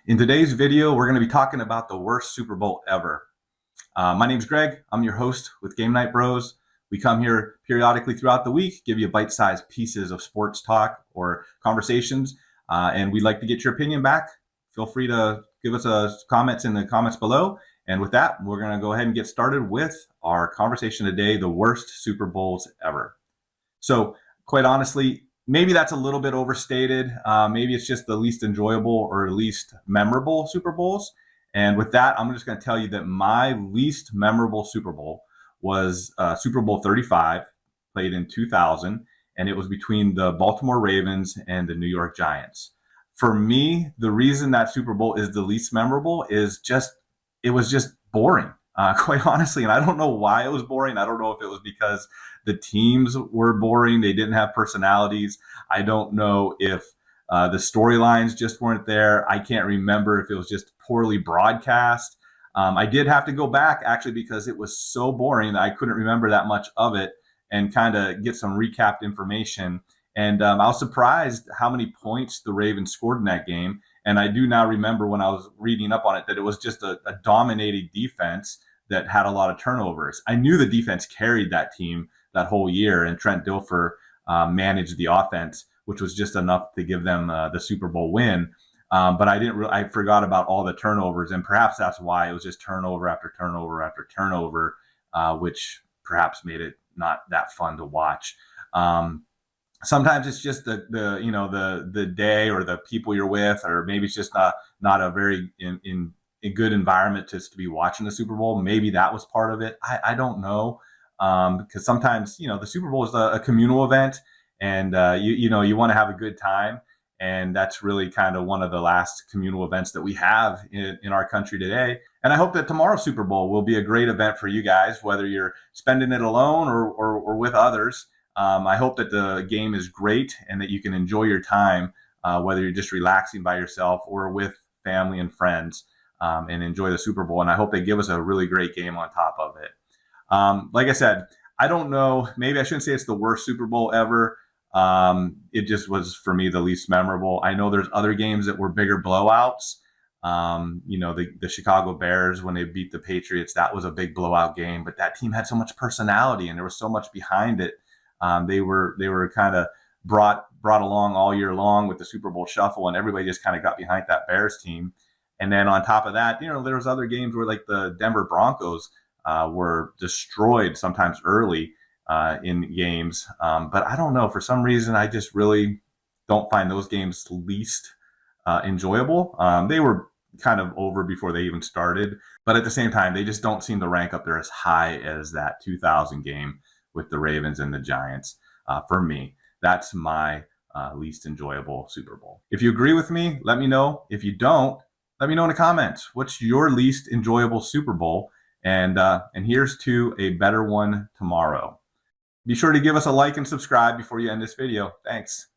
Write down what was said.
In today's video, we're going to be talking about the worst Super Bowl ever. My name's Greg. I'm your host with Game Night Bros. We come here periodically throughout the week, give you bite-sized pieces of sports talk or conversations, and we'd like to get your opinion back. Feel free to give us comments in the comments below. And with that, we're going to go ahead and get started with our conversation today, the worst Super Bowls ever. So quite honestly, maybe that's a little bit overstated. Maybe it's just the least enjoyable or least memorable Super Bowls. And with that, I'm just going to tell you that my least memorable Super Bowl was Super Bowl 35, played in 2000, and it was between the Baltimore Ravens and the New York Giants. For me, the reason that Super Bowl is the least memorable is it was just boring. Quite honestly, and I don't know why it was boring. I don't know if it was because the teams were boring. They didn't have personalities. I don't know if the storylines just weren't there. I can't remember if it was just poorly broadcast. I did have to go back actually because it was so boring that I couldn't remember that much of it and kind of get some recapped information. And I was surprised how many points the Ravens scored in that game. And I do now remember when I was reading up on it that it was just a dominating defense that had a lot of turnovers. I knew the defense carried that team that whole year, and Trent Dilfer managed the offense, which was just enough to give them the Super Bowl win. But I forgot about all the turnovers, and perhaps that's why it was just turnover after turnover after turnover, which perhaps made it not that fun to watch. Sometimes it's just the day or the people you're with, or maybe it's just not a very in a good environment to be watching the Super Bowl. Maybe that was part of it. I don't know, because sometimes the Super Bowl is a communal event, and you want to have a good time, and that's really kind of one of the last communal events that we have in our country today. And I hope that tomorrow's Super Bowl will be a great event for you guys, whether you're spending it alone or with others. I hope that the game is great and that you can enjoy your time, whether you're just relaxing by yourself or with family and friends, and enjoy the Super Bowl. And I hope they give us a really great game on top of it. Like I said, I don't know. Maybe I shouldn't say it's the worst Super Bowl ever. It just was, for me, the least memorable. I know there's other games that were bigger blowouts. The Chicago Bears, when they beat the Patriots, that was a big blowout game. But that team had so much personality and there was so much behind it. They were kind of brought along all year long with the Super Bowl shuffle, and everybody just kind of got behind that Bears team. And then on top of that, there was other games where like the Denver Broncos were destroyed sometimes early in games. But I don't know, for some reason, I just really don't find those games least enjoyable. They were kind of over before they even started, but at the same time, they just don't seem to rank up there as high as that 2000 game with the Ravens and the Giants. For me, that's my least enjoyable Super Bowl. If you agree with me, let me know. If you don't, let me know in the comments. What's your least enjoyable Super Bowl? And here's to a better one tomorrow. Be sure to give us a like and subscribe before you end this video. Thanks.